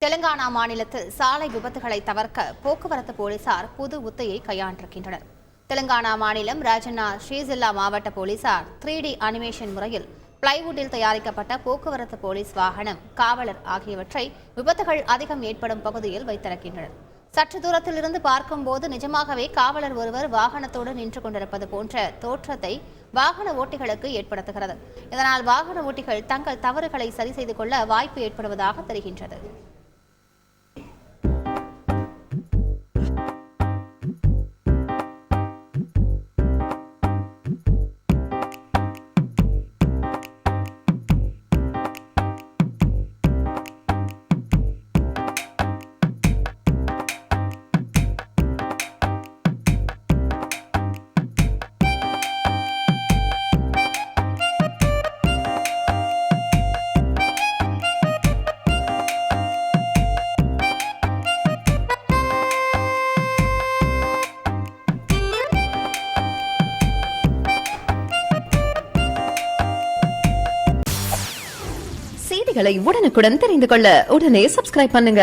தெலுங்கானா மாநிலத்தில் சாலை விபத்துகளை தவிர்க்க போக்குவரத்து போலீசார் புது உத்தியை கையாண்டிருக்கின்றனர். தெலுங்கானா மாநிலம் ராஜன்னா ஸ்ரீஜில்லா மாவட்ட போலீசார் 3D அனிமேஷன் முறையில் பிளைவுட்டில் தயாரிக்கப்பட்ட போக்குவரத்து போலீஸ் வாகனம், காவலர் ஆகியவற்றை விபத்துகள் அதிகம் ஏற்படும் பகுதியில் வைத்திருக்கின்றனர். சற்று தூரத்தில் இருந்து பார்க்கும்போது நிஜமாகவே காவலர் ஒருவர் வாகனத்தோடு நின்று கொண்டிருப்பது போன்ற தோற்றத்தை வாகன ஓட்டிகளுக்கு ஏற்படுத்துகிறது. இதனால் வாகன ஓட்டிகள் தங்கள் தவறுகளை சரி செய்து கொள்ள வாய்ப்பு ஏற்படுவதாக தெரிகின்றது. செய்திகளை உடனுக்குடன் தெரிந்து கொள்ள உடனே சப்ஸ்கிரைப் பண்ணுங்க.